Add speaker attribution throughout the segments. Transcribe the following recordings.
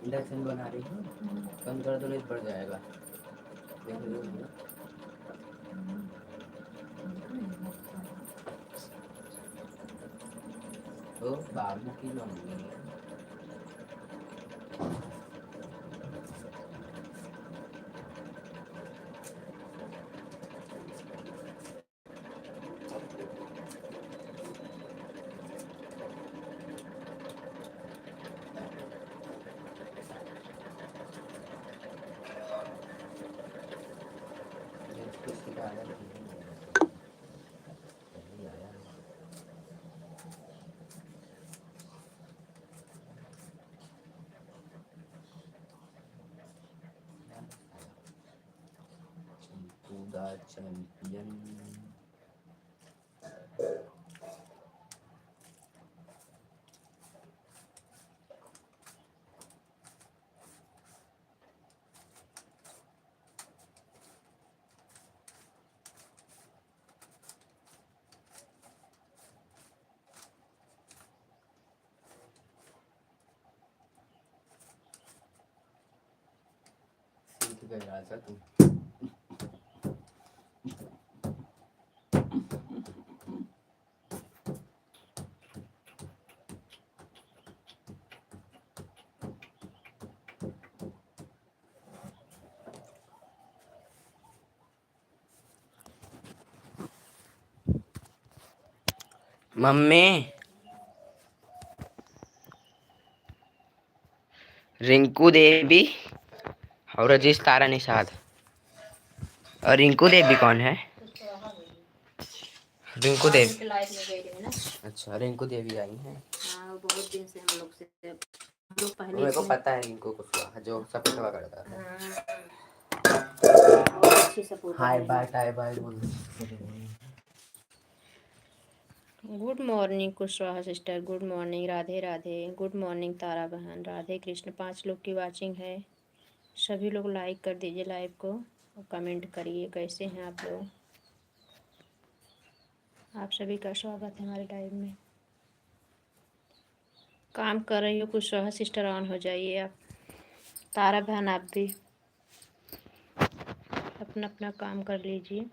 Speaker 1: Induction बना रही हूँ, कम कर दो नहीं बढ़ जाएगा। देख रही हो ना? ओ बाबू की मम्मी का चैंपियन। सीख गए राजा तुम। मम्मी रिंकू देवी और रजीश तारा निषाद। और रिंकू देवी कौन है? रिंकू देवी लाइफ में गई थी ना। अच्छा रिंकू देवी आई हैं। हाँ बहुत दिन से हम लोग पहले मेरे को पता है रिंकू कुशवाहा जो सपोर्ट करता था। बहुत अच्छी सपोर्ट। हाय बाय टाय बाय बोल। Good morning Kushwaha sister, good morning Radhe Radhe, good morning Tara बहन, राधे कृष्ण। 5 लोग की वाचिंग है, सभी लोग लाइक कर दीजिए लाइव को और कमेंट करिए कैसे हैं आप लोग। आप सभी का स्वागत है हमारे लाइव में। काम कर रही हो कुशवाहा सिस्टर, ऑन हो जाइए आप। तारा बहन आप भी अपना अपना काम कर लीजिए।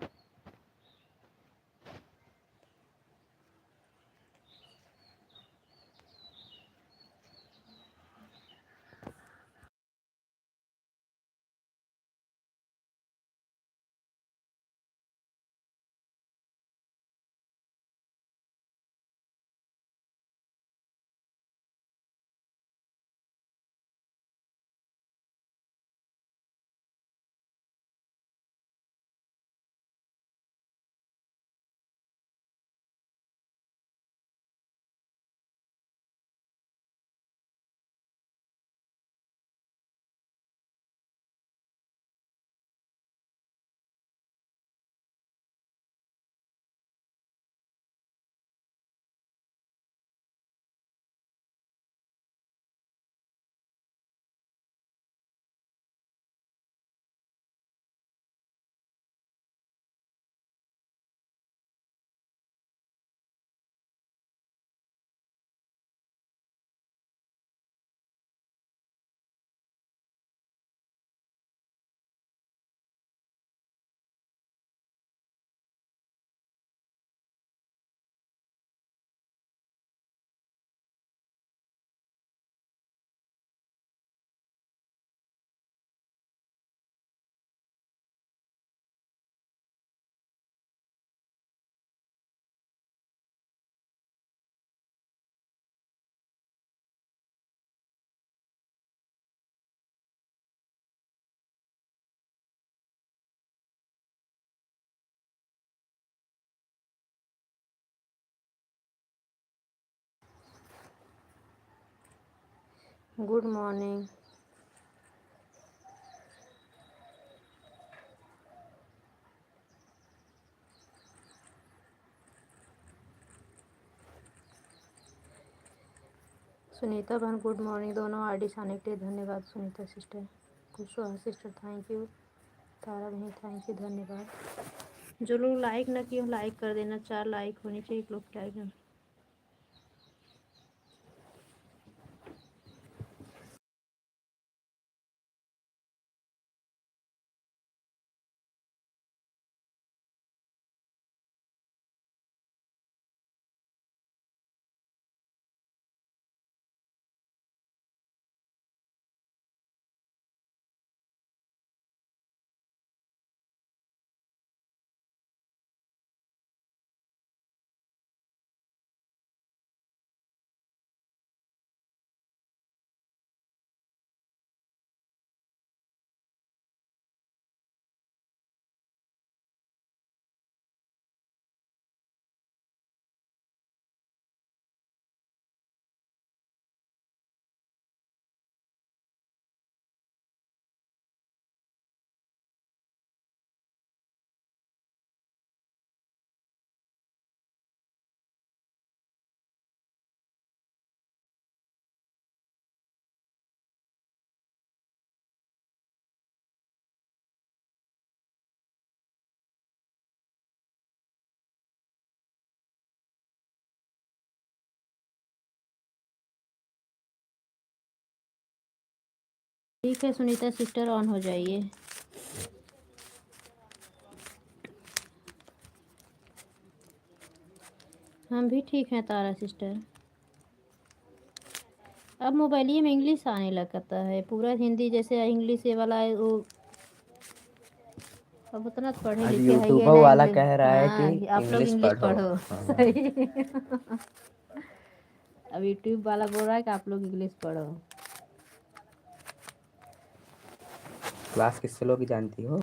Speaker 1: Good morning. सुनीता बहन गुड मॉर्निंग। दोनों आईडीज आने के लिए धन्यवाद। Sunita sister, Kushwaha sister thank you, Tara बहन थैंक यू, धन्यवाद। जो लोग लाइक ना किए लाइक कर देना, 4 लाइक होनी चाहिए, एक लोग लाइक ठीक है सुनीता सिस्टर, ऑन हो जाइए। हम भी ठीक हैं तारा सिस्टर। अब मोबाइल में इंग्लिश आने लगता है, पूरा हिंदी जैसे इंग्लिश ये वाला है वो। अब उतना तो पढ़े
Speaker 2: आज
Speaker 1: लिखे है ये
Speaker 2: यूट्यूबर
Speaker 1: ना
Speaker 2: वाला
Speaker 1: इंग्लिश।
Speaker 2: कह रहा है कि
Speaker 1: हाँ आप लोग
Speaker 2: इंग्लिश
Speaker 1: इंग्लिश
Speaker 2: पढ़ो।
Speaker 1: पढ़ो।
Speaker 2: हाँ।
Speaker 1: सही। अब यूट्यूब वाला बोल रहा है कि आप लोग इंग्लिश पढ़ो।
Speaker 2: क्लास किससे लोगी जानती हो?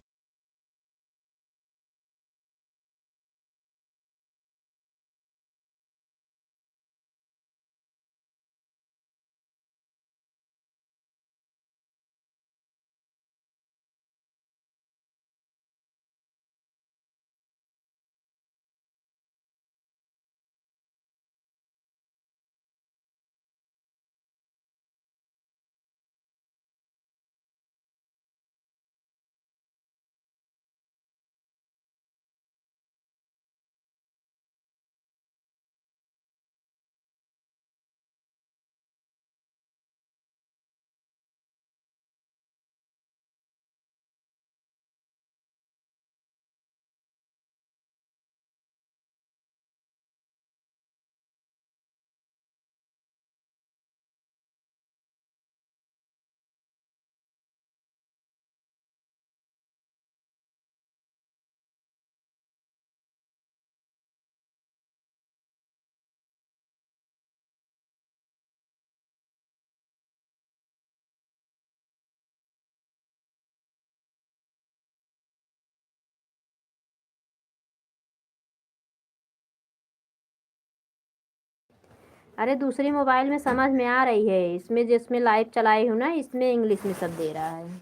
Speaker 1: अरे दूसरी मोबाइल में समझ में आ रही है, इसमें जिसमें लाइव चलाई हूँ ना इसमें इंग्लिश में सब दे रहा है।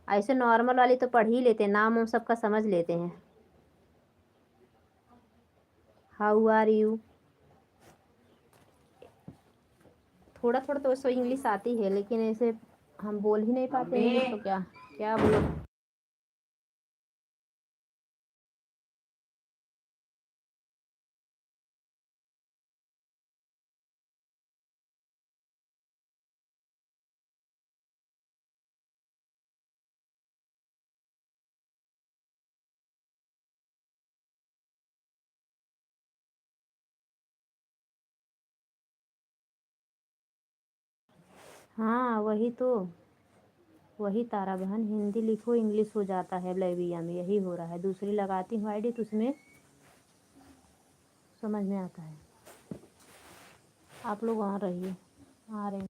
Speaker 1: ऐसे नॉर्मल वाली तो पढ़ ही लेते हैं, नाम उन सबका समझ लेते हैं। हाउ आर यू, थोड़ा थोड़ा तो उसको इंग्लिश आती है लेकिन ऐसे हम बोल ही नहीं पाते इंग्लिश तो क्या क्या बोलो। हाँ वही तारा बहन, हिंदी लिखो इंग्लिश हो जाता है लाइब्रेरिया में, यही हो रहा है। दूसरी लगाती हूँ आईडी तो उसमें समझ में आता है। आप लोग आ रहिए, आ रहे हैं।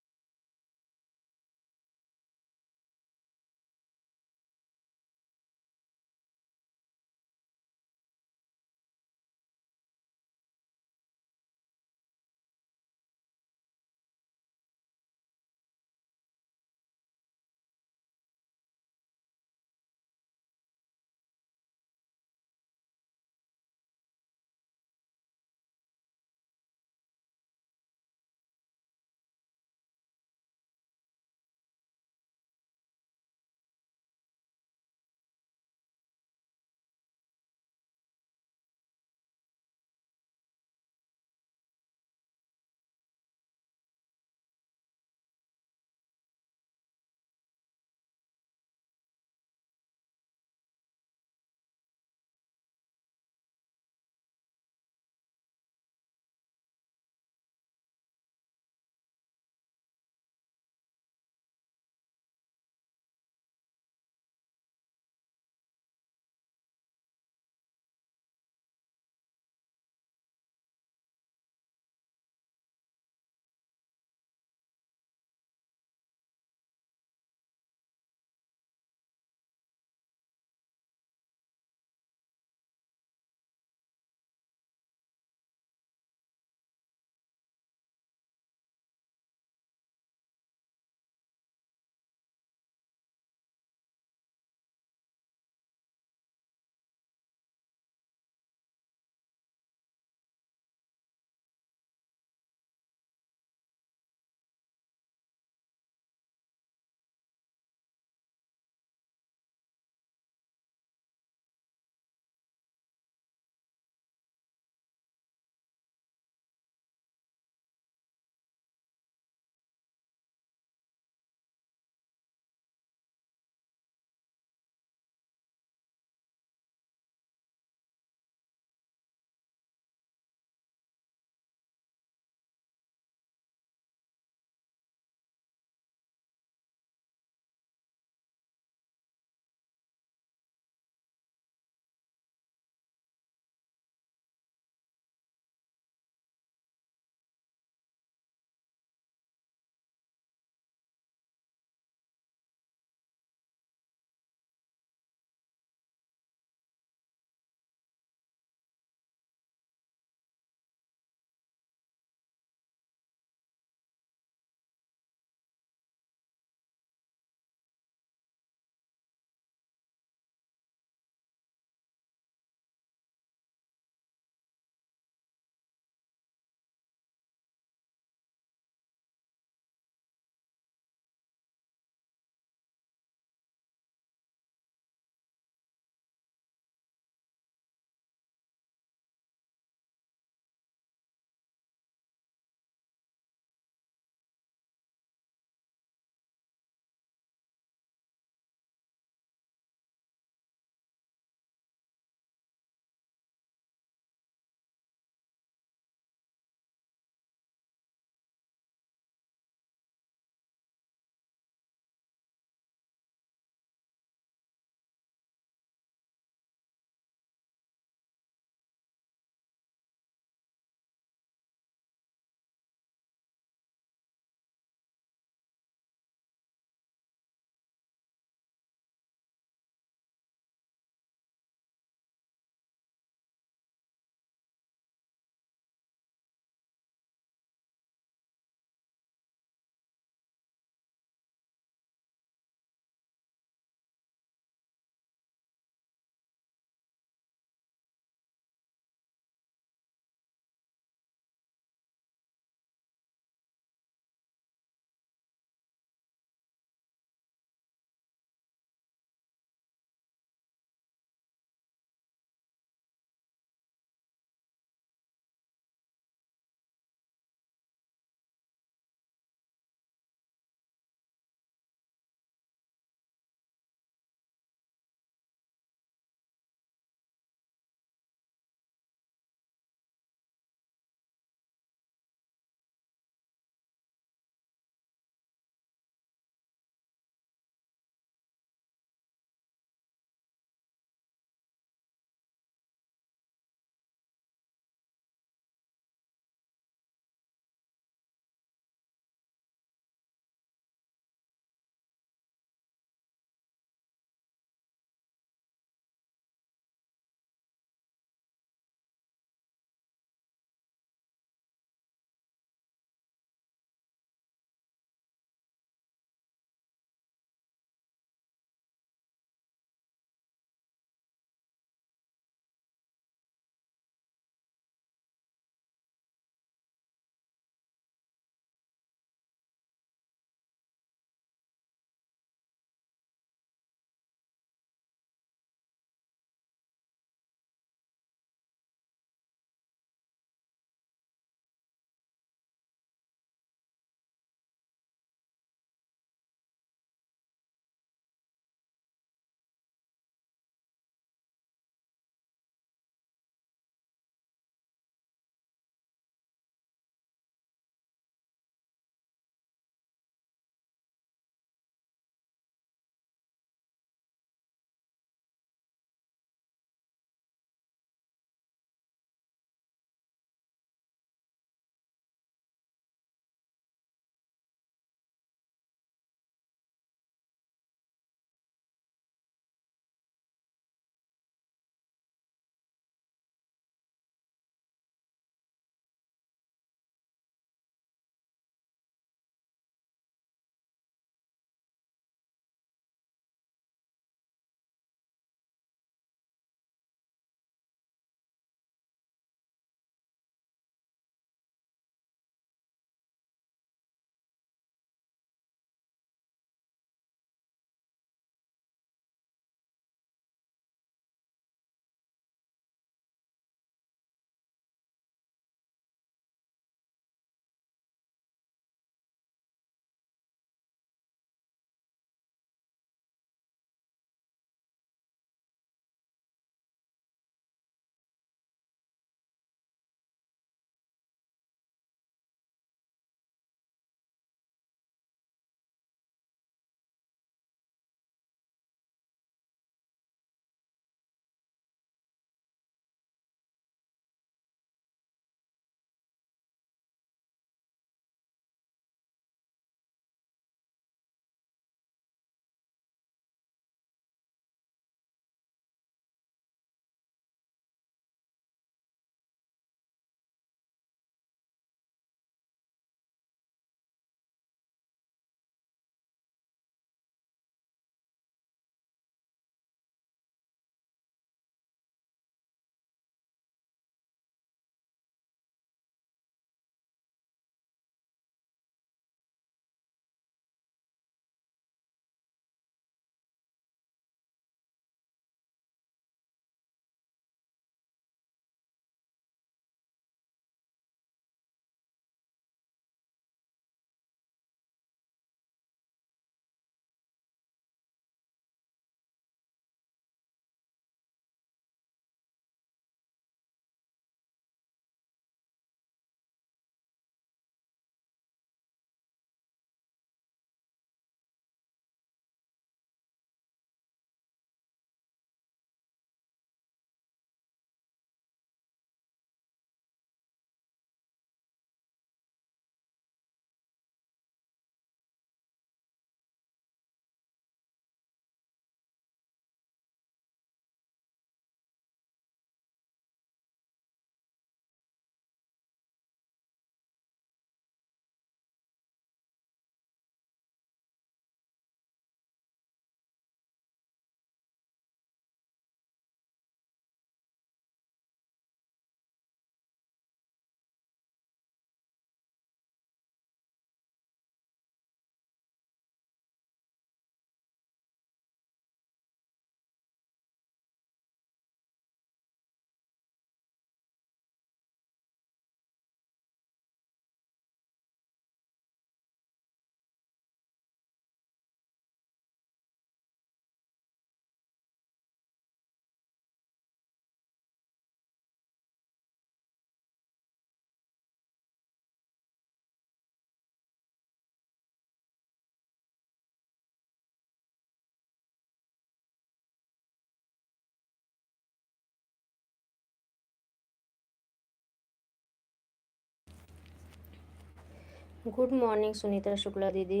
Speaker 1: गुड मॉर्निंग सुनीता शुक्ला दीदी।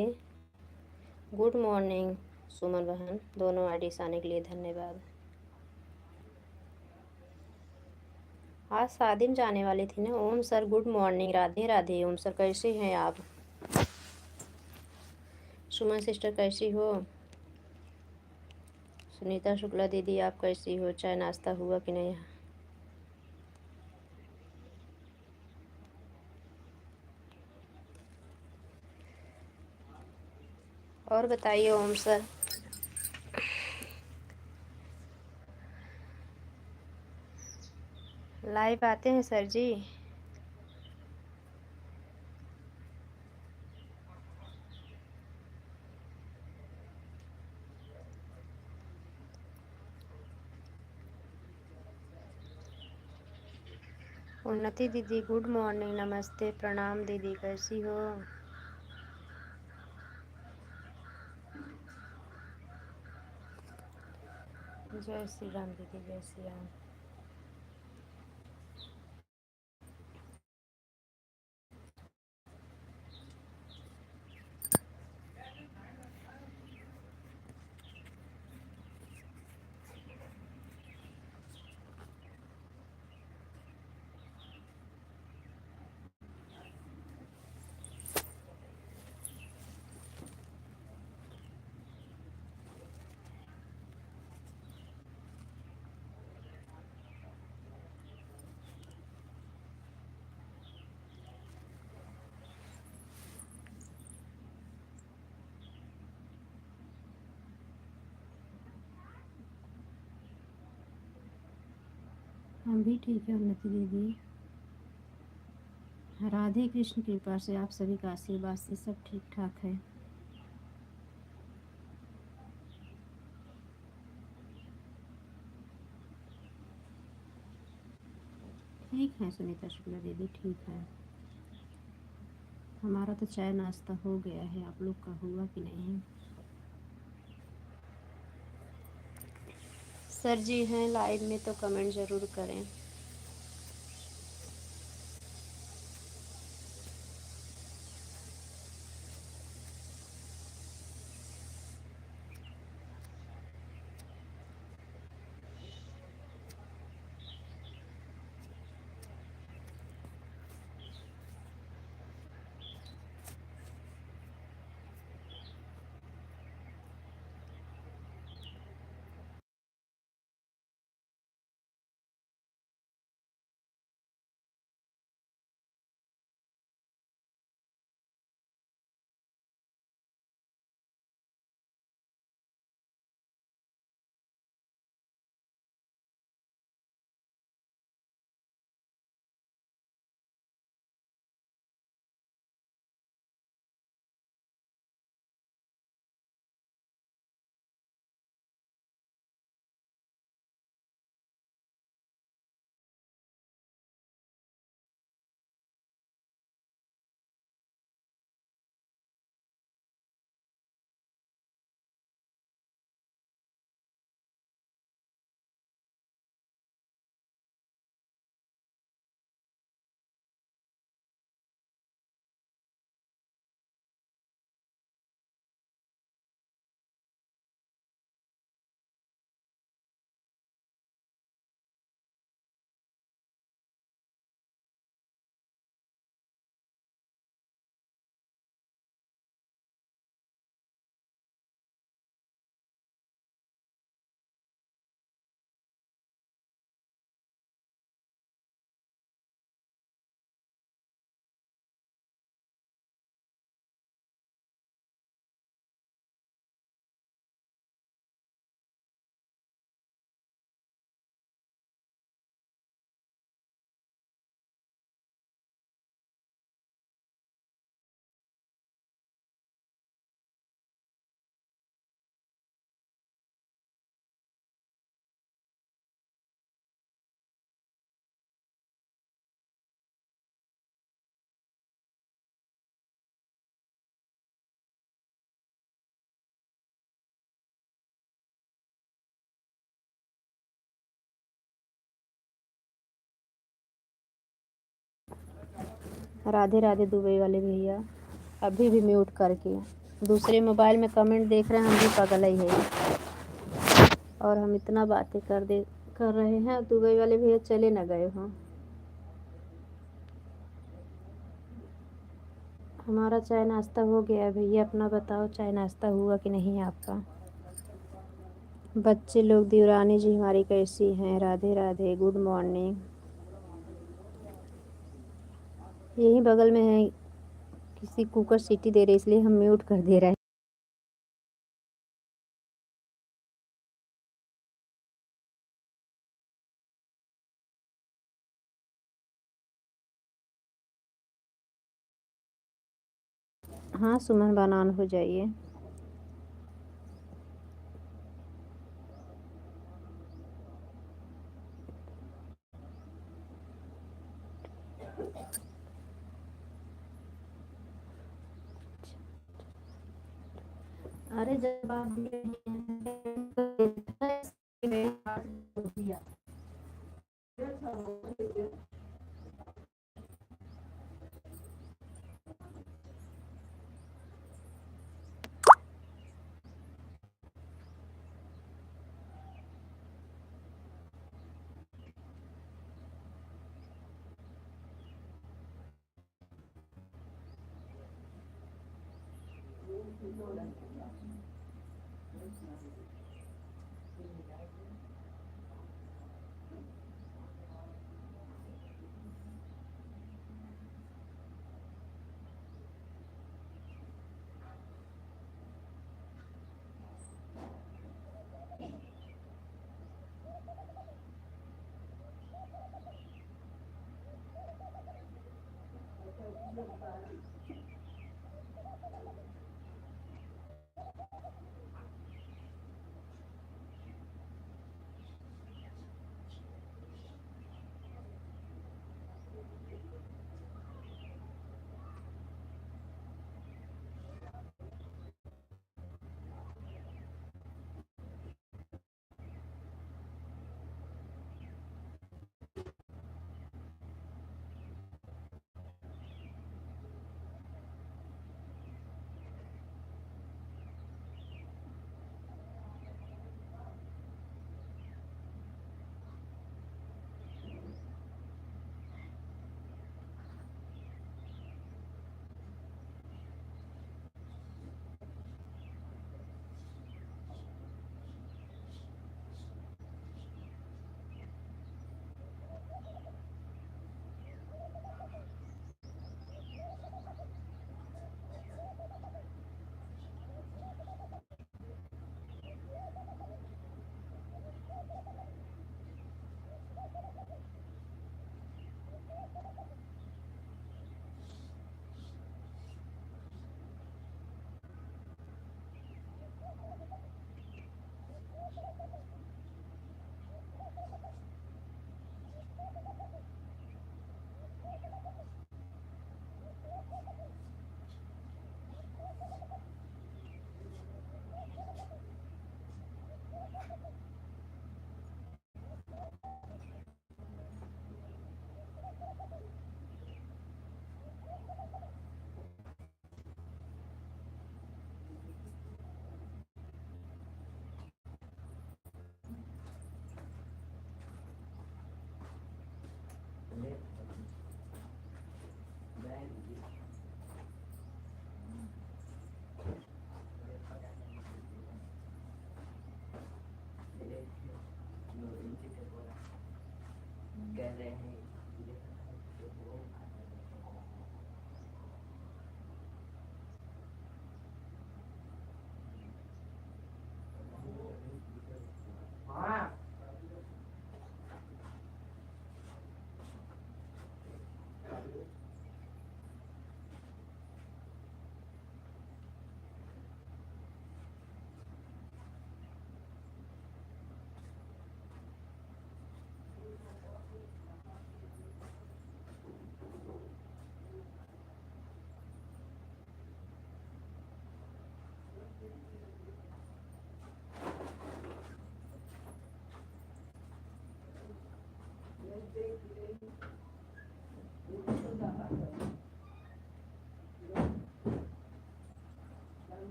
Speaker 1: गुड मॉर्निंग सुमन बहन। दोनों आईडीज आने के लिए धन्यवाद। आज शादी में जाने वाली थी ना। Om sir good morning. Radhe Radhe. Om sir कैसे हैं आप? सुमन सिस्टर कैसी हो? सुनीता शुक्ला दीदी आप कैसी हो? चाय नाश्ता हुआ कि नहीं? और बताइए ओम सर। लाइव आते हैं सर जी? उन्नति दीदी गुड मॉर्निंग। नमस्ते प्रणाम दीदी कैसी हो? जय श्री राम दीदी जय श्री राम। हम भी ठीक है उन्नति दीदी। राधे कृष्ण कृपा से आप सभी का आशीर्वाद से सब ठीक ठाक है। ठीक है सुनीता शुक्ला दीदी ठीक है। हमारा तो चाय नाश्ता हो गया है। आप लोग का हुआ कि नहीं? सर जी हैं लाइव में तो कमेंट ज़रूर करें। राधे राधे दुबई वाले भैया। अभी भी म्यूट करके। दूसरे मोबाइल में कमेंट देख रहे हैं, हम भी पागल ही है। और हम इतना बातें कर रहे हैं, दुबई वाले भैया चले ना गए हों। हमारा चाय नाश्ता हो गया भैया, अपना बताओ चाय नाश्ता हुआ कि नहीं आपका। बच्चे लोग, देवरानी जी हमारी कैसी हैं? Radhe Radhe, good morning. यही बगल में है, किसी कुकर सीटी दे रहे इसलिए हम म्यूट कर दे रहे हैं। हाँ सुमन बनान हो जाइए। अरे जब आप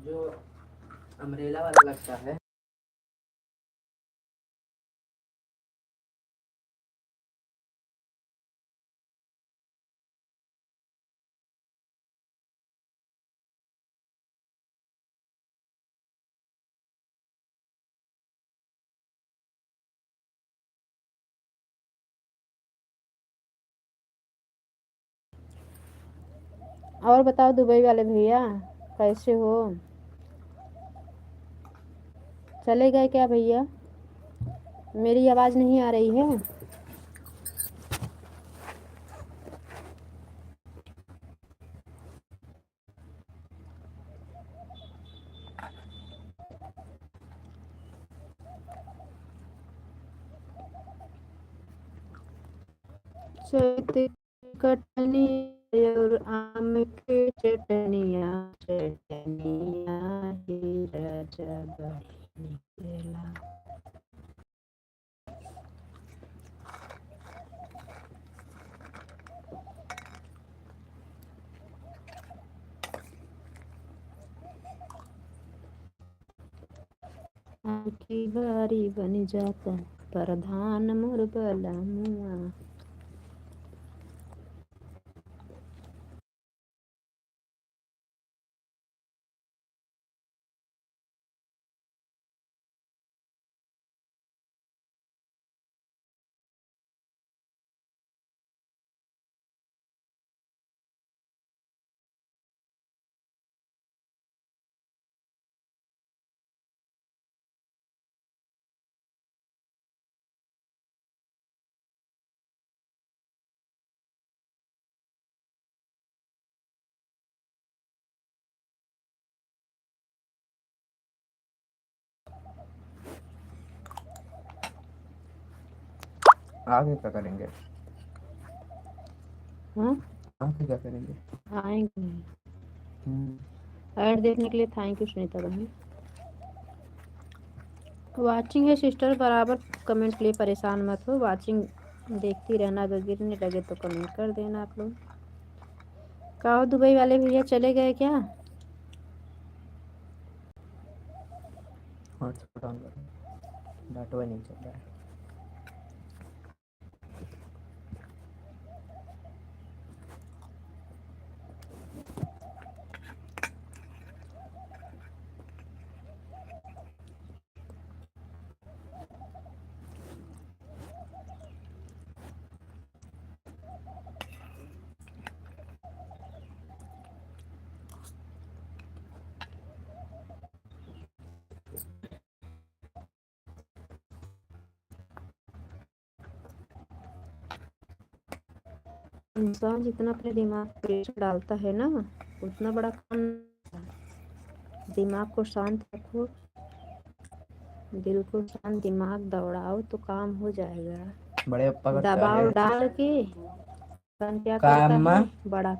Speaker 2: जो अम्ब्रेला वाला लगता है।
Speaker 1: और बताओ दुबई वाले भैया, कैसे हो? चले गए क्या भैया? मेरी आवाज़ नहीं आ रही है? चैत कटनी और आम के चटनिया, चटनिया ही राजा बड़ी निकला। आम की बारी बन जाता प्रधान मोर बलमुआ।
Speaker 2: आगे क्या करेंगे?
Speaker 1: हाँ,
Speaker 2: आगे क्या करेंगे?
Speaker 1: आएंगे।
Speaker 2: हम्म,
Speaker 1: ऐड देखने के लिए थैंक यू सुनीता बहन। वाचिंग है सिस्टर, बराबर कमेंट के लिए परेशान मत हो। वाचिंग देखती रहना, अगर गिरने लगे तो कमेंट कर देना आप लोग। कहो दुबई वाले भैया चले गए क्या?
Speaker 2: हॉटस्पॉट ऑन करो, डाटा नहीं चल रहा है।
Speaker 1: इंसान जितना अपने दिमाग पर प्रेशर डालता है ना, उतना बड़ा काम। दिमाग को शांत रखो, दिल को शांत, दिमाग दौड़ाओ तो काम हो जाएगा।
Speaker 2: बड़े पप्पा करता
Speaker 1: दबाव
Speaker 2: है
Speaker 1: डाल के इंसान क्या करता
Speaker 2: काम।
Speaker 1: है, बड़ा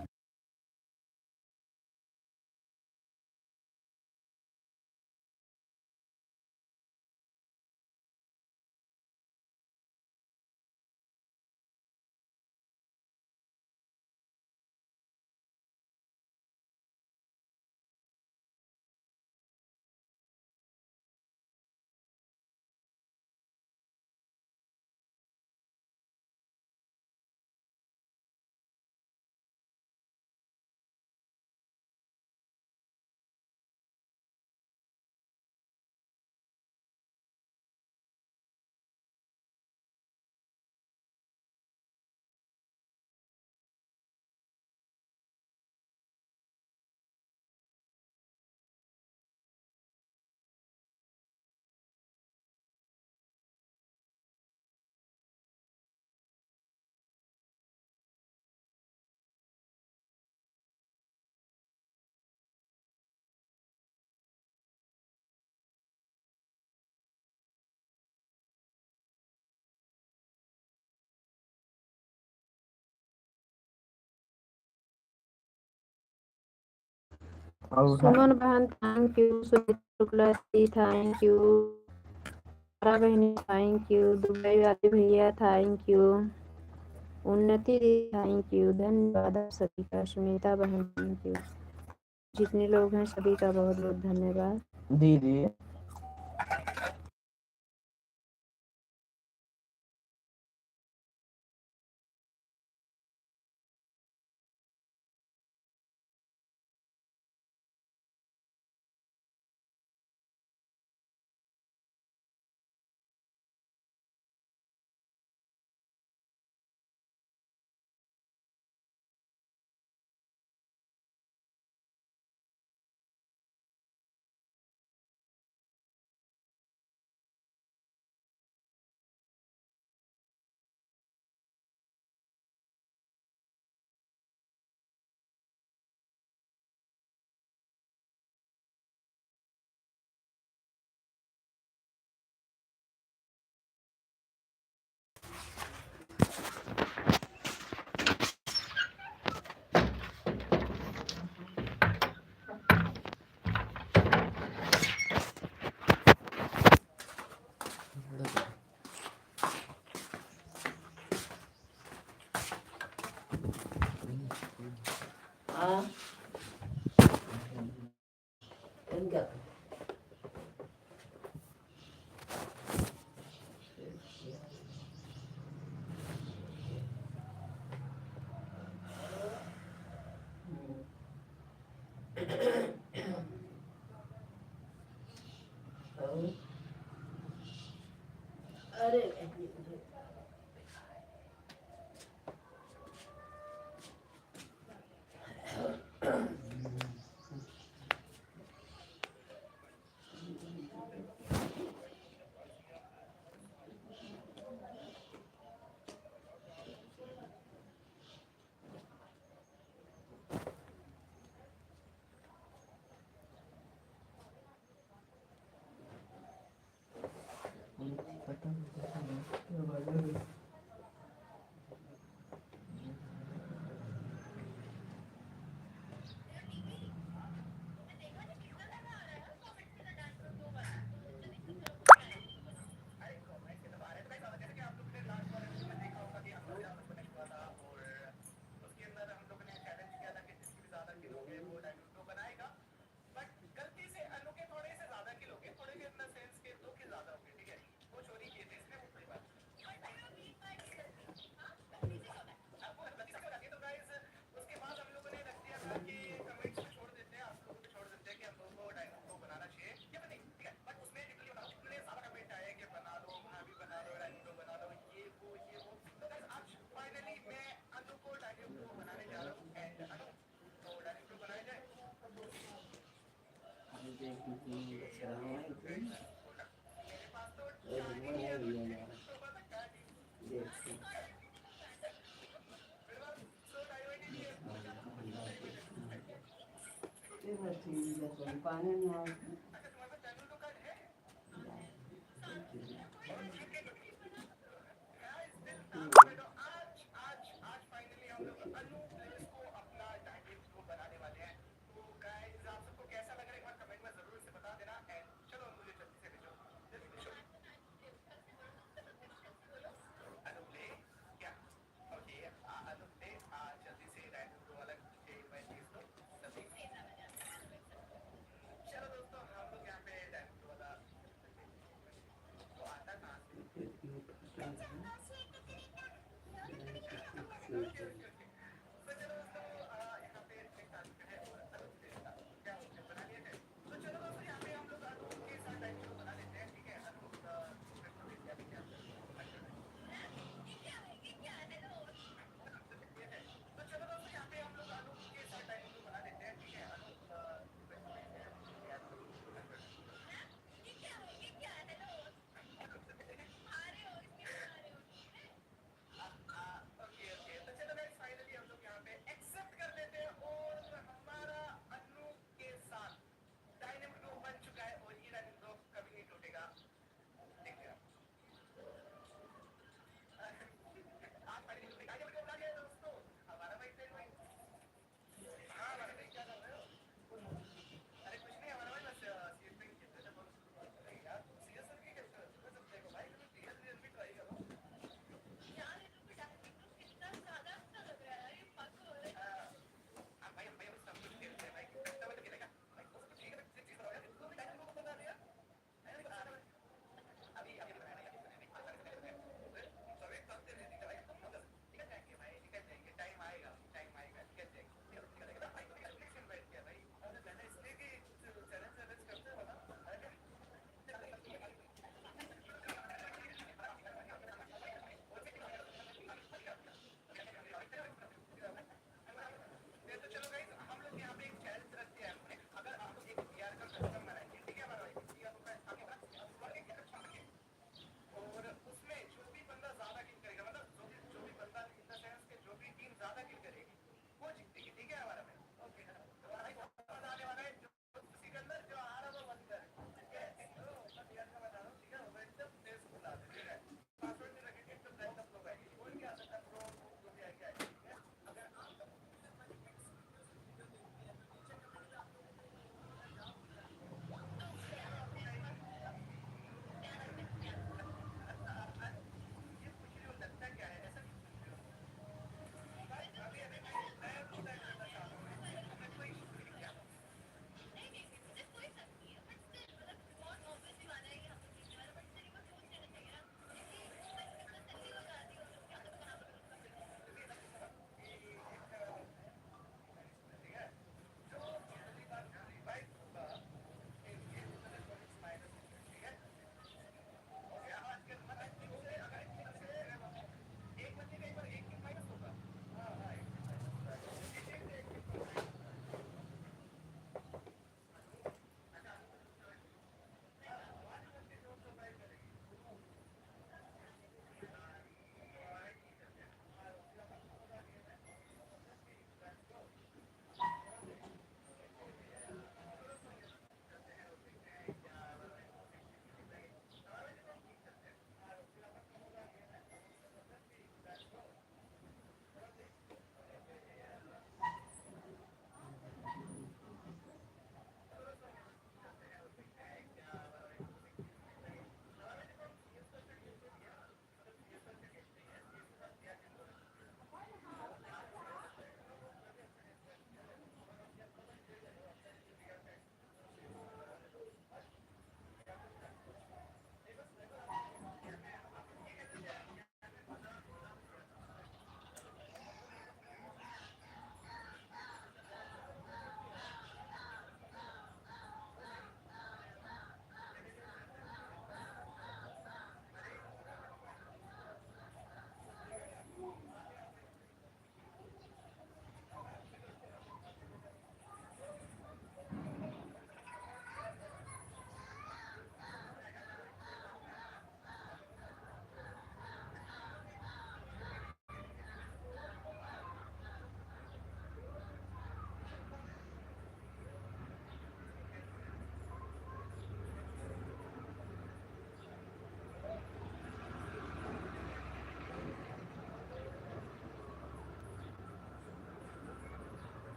Speaker 2: और उठा।
Speaker 1: सुमन बहन thank you, Sunita Shukla ji thank you, Tara बहनी थैंक यू, दुबई वाले भैया थैंक यू, उन्नति दी थैंक यू, धन्यवाद आप सभी का, सुनीता बहन थैंक यू, जितने लोग हैं सभी का बहुत बहुत धन्यवाद।
Speaker 2: दीदी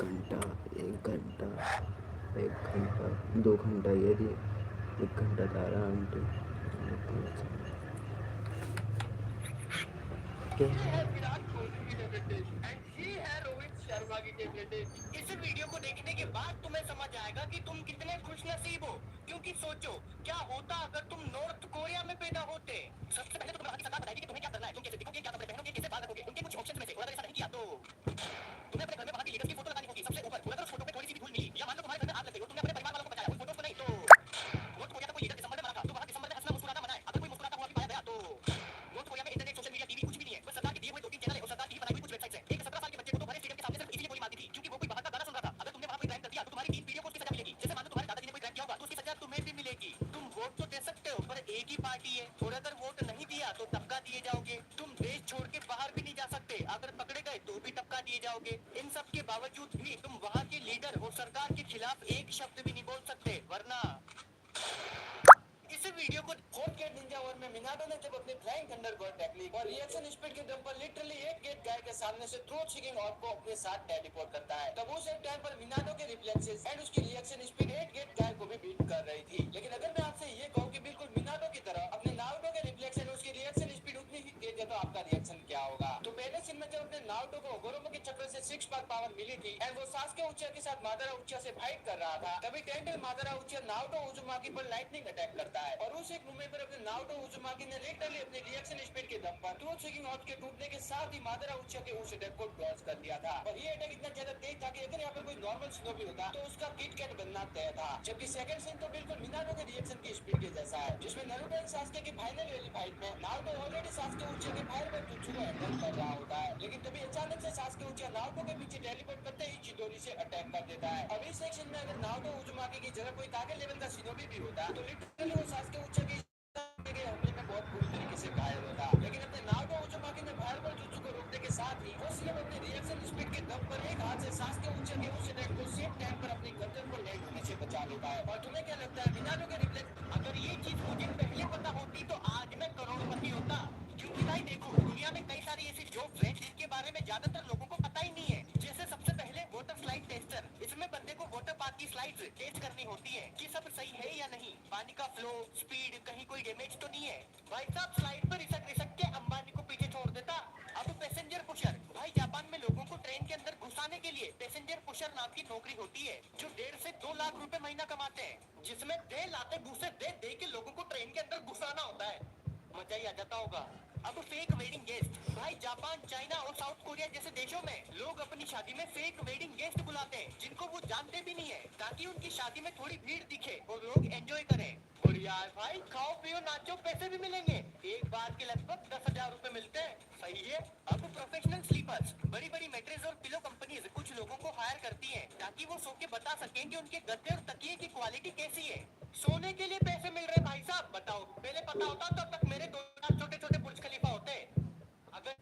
Speaker 2: घंटा, 1 घंटा, 1 घंटा, 2 घंटा, ये 1 घंटा 12 घंटे।
Speaker 3: विराट कोहली की टेबल टेनिस एंड ये है रोहित शर्मा की टेबल टेनिस। इस वीडियो को देखने के बाद तुम्हें समझ आएगा कि तुम कितने खुशनसीब हो, क्योंकि सोचो क्या होता अगर तुम नॉर्थ कोरिया में पैदा होते। सबसे पहले तो तुम्हें वहाँ की सरकार बताएगी कि तुम्हें क्या करना है, तुम कैसे दिखोगे, क्या कपड़े पहनोगे, कैसे बाल रखोगे। उनके कुछ ऑप्शन में से अगर ऐसा नहीं किया तो तुम्हें अपने घर में वहाँ के लीडर्स की फोटो लगानी होगी सबसे ऊपर। अगर उस फोटो पे थोड़ी सी भी धूल मिली या मान लो तुम्हारे घर में आग लग गई और तुमने अपने परिवार वालों को बचाया उस फोटो को नहीं, तो नॉर्थ कोरिया का कोई लीडर दिसंबर में मरा था तो वहाँ दिसंबर में हंसना मुस्कुराना मनाए। अगर कोई मुस्कुराता हुआ भी पाया गया तो नॉर्थ कोरिया में इंटरनेट, सोशल मीडिया, टीवी कुछ भी नहीं है। बस सरकार के दिए हुए 2-3 चैनल है और सरकार की बनाई हुई कुछ वेबसाइट्स है। एक 17 साल के बच्चे को तो भरे स्टेडियम के सामने सिर्फ इसलिए गोली मार दी थी क्योंकि वो कोई बाहर का गाना सुन रहा था। अगर तुमने वहाँ कोई क्राइम कर दिया तो तुम्हारी 3 पीढ़ियों को उसकी सजा मिलेगी। जैसे मान लो तुम्हारे दादाजी ने कोई क्राइम किया होगा तो उसकी सजा तुम्हें भी मिलेगी। तुम वोट तो दे सकते हो पर एक ही पार्टी है और अगर वोट नहीं दिया तो टपका दिए जाओगे। तुम देश छोड़ के बाहर भी नहीं जा सकते, अगर पकड़े गए तो भी टपका दिए जाओगे। इन सब के बावजूद भी तुम वहाँ के लीडर और सरकार के खिलाफ एक शब्द भी नहीं बोल सकते, वरना इस वीडियो को 4K निंजा वॉर में मिनाटो ने जब अपनी फ्लाइंग थंडरबर्ड टेक्निक और रिएक्शन स्पीड के दम पर लिटरली एक गेट गाय के सामने से ट्रूथ सीकिंग ऑर्ब को अपने साथ टेलीपोर्ट करता है, तब उस एक टाइम पर मिनाटो के रिफ्लेक्सेस एंड उसकी रिएक्शन स्पीड एक गेट गाय को भी बीट कर रही थी। लेकिन अगर मैं आपसे ये कहूं कि बिल्कुल मिनाटो की तरह अपने नारुतो के रिफ्लेक्स एंड उसकी रिएक्शन स्पीड उतनी ही तेज है तो आपका रिएक्शन क्या होगा। तो पहले सीन में जब अपने नारुतो को गोरोमो के चक्र से 6 बार पावर मिली थी एंड वो सासुके उचिया के साथ मादारा उचिया से फाइट कर रहा था, तभी टेंडल मादारा उचिया नारुतो उजुमाकी पर लाइटनिंग अटैक करता है और उस एक मूवमेंट पर अपने नारुतो उजुमाकी ने लिटरली अपने रिएक्शन स्पीड के दम पर ट्रूथ सीकिंग ऑर्ब के टूटने के साथ ही मादारा उचिया के उस अटैक को डॉज कर दिया था। और ये अटैक इतना ज्यादा तेज था कि अगर यहाँ पर कोई नॉर्मल शिनोबी होता तो उसका किट कैट बनना तय था। जबकि सेकंड सीन तो बिल्कुल मिनाटो के रिएक्शन की स्पीड के जैसा है, जिसमें नारुतो एंड सासुके की फाइनल वाली फाइट में नारुतो ऑलरेडी सासुके उचिया के फायर पर जुत्सु को हैंडल कर रहा होता है, लेकिन तभी अचानक से सासुके उचिया नारुतो के पीछे टेलीपोर्ट करते ही चिदोरी से अटैक कर देता है। अब इस सेक्शन में अगर नारुतो उजुमाकी की जगह कोई कागे लेवल का शिनोबी भी होता तो लिटरली वो सासुके उचिया के हमले में बहुत बुरी तरीके से घायल होता, लेकिन अपने नारुतो उजुमाकी ने फायरबॉल जुत्सु को रोकने के साथ ही वो सिर्फ अपने रिएक्शन स्पीड के दम पर एक हाथ से सासुके उचिया के उस अटैक को सेम टाइम पर अपनी गर्दन पर लैंड होने से बचा लेता है। और तुम्हें क्या लगता है मिनाटो के रिफ्लेक्स, अगर ये चीज मुझे पहले पता होती तो आज मैं करोड़पति होता। क्योंकि भाई देखो दुनिया में कई सारी ऐसी जॉब्स हैं जिनके बारे में ज्यादातर लोगों को पता ही नहीं है। जैसे सबसे पहले वाटर स्लाइड टेस्टर, इसमें बंदे को वाटर पार्क की स्लाइड्स टेस्ट करनी होती है कि सब सही है या नहीं, पानी का फ्लो, स्पीड, कहीं कोई डैमेज तो नहीं है। भाई साहब स्लाइड पर रिसक रिसक के अंबानी को पीछे छोड़ देता। अब पैसेंजर पुशर, भाई जापान में लोगों को ट्रेन के अंदर घुसाने के लिए पैसेंजर पुशर नाम की नौकरी होती है जो 1.5 से 2 लाख रुपए महीना कमाते हैं, जिसमें दे लाते घुसे दे दे के लोगों को ट्रेन के अंदर घुसाना होता है। मजा ही आ जाता होगा। अब फेक वेडिंग गेस्ट, भाई जापान, चाइना और साउथ कोरिया जैसे देशों में लोग अपनी शादी में फेक वेडिंग गेस्ट बुलाते हैं जिनको वो जानते भी नहीं है, ताकि उनकी शादी में थोड़ी भीड़ दिखे और लोग एंजॉय करें। और यार भाई खाओ पियो नाचो, पैसे भी मिलेंगे, एक बार के लगभग 10,000 रुपए मिलते हैं, सही है। अब प्रोफेशनल स्लीपर्स, बड़ी बड़ी मैट्रेस और पिलो कंपनीज कुछ लोगों को हायर करती है ताकि वो सो के बता सकें कि उनके गद्दे और तकिए की क्वालिटी कैसी है। सोने के लिए पैसे मिल रहे भाई साहब, बताओ पहले पता होता तब तक मेरे 2 छोटे छोटे बुर्ज खलीफा होते। अगर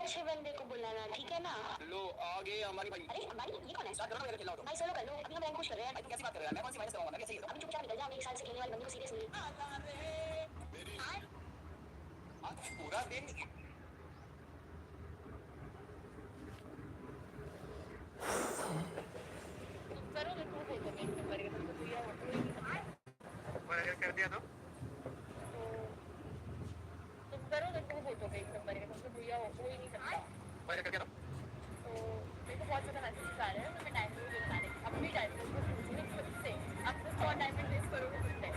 Speaker 4: अच्छे बंदे को बुलाना, ठीक है ना?
Speaker 3: लो आगे हमारी भाई।
Speaker 4: अरे अंबानी, ये कौन है?
Speaker 3: स्टार्ट करो मेरे खिलाओ।
Speaker 4: भाई सोलो कर लो, अभी हम रैंक पुश कर रहे हैं।
Speaker 3: भाई तुम कैसी बात कर रहे हो? मैं कौन सी माइनस करवाऊंगा? मैं कैसे ये
Speaker 4: अभी चुपचाप निकल जा, हम एक साल से खेलने वाले बंदे को सीरियस नहीं।
Speaker 3: आज पूरा दिन कर दिया तो
Speaker 1: तुम करो तो तुम बोलोगे एक नंबर का, तुमसे भैया हो ही नहीं सकता।
Speaker 3: मैं कर दिया तो
Speaker 1: तो मेरे को बहुत ज़्यादा मैसेज आ रहे हैं, तो मैं टाइम नहीं देना है। अपनी टाइम को पूछूंगी खुद से, अब तो 100 टाइम वेस्ट करोगे खुद से।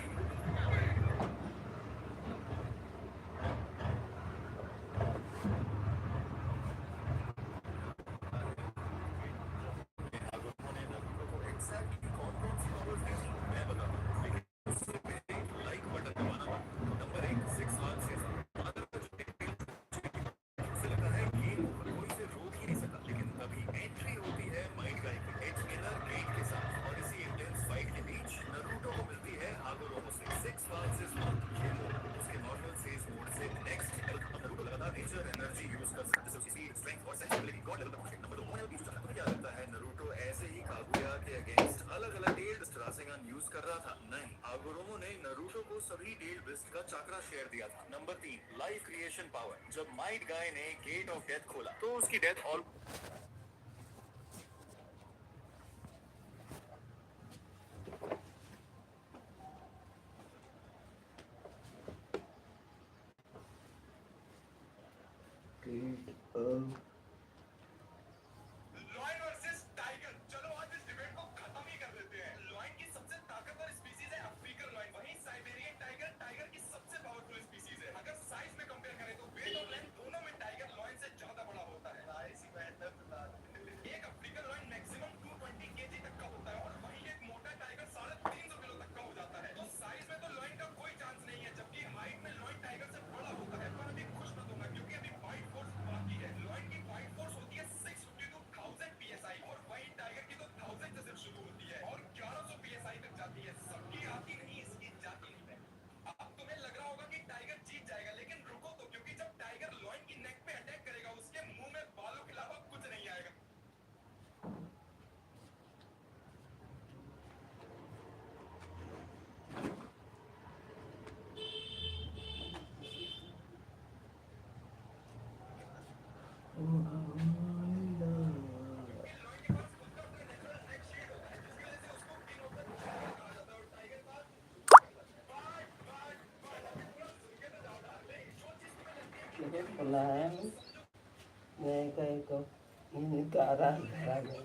Speaker 5: सभी डेल बिस्ट का चाकरा शेयर दिया था। Number 3 life creation power. जब माइट गाय ने गेट ऑफ डेथ खोला तो उसकी death all
Speaker 3: lion versus tiger. चलो आज इस डिबेट को खत्म ही कर देते हैं। लॉयन की सबसे ताकतवर स्पीसीज है अफ्रीकन लॉयन, वहीं साइबेरियन टाइगर टाइगर की सबसे पावरफुल स्पीसीज है। अगर साइज में कंपेयर करें तो वेट और लेंथ दोनों में टाइगर लॉयन से ज्यादा बड़ा होता है। एक अफ्रीकन लॉयन मैक्सिमम 220 केजी तक का होता है और वहीं एक मोटा टाइगर 350 किलो तक का हो जाता है। तो साइज में तो लॉयन का कोई चांस नहीं है, जबकि हाइट में लॉयन टाइगर से बड़ा होता है। पर अभी खुश मत होना क्योंकि अभी फाइट फोर्स बाकी है। लॉयन की फाइट फोर्स होती है 652,000 psi और वहीं टाइगर की तो 1000 से शुरू होती है और 1100 psi तक जाती है। सबकी आती नहीं, इसकी जाती नहीं है। अब तुम्हें लग रहा होगा कि टाइगर जीत जाएगा, लेकिन रुको तो, क्योंकि जब टाइगर लॉयन की नेक पे अटैक करेगा उसके मुंह में बालों के अलावा कुछ नहीं आएगा।
Speaker 2: खुला है मैं कहीं निकारा धरा गया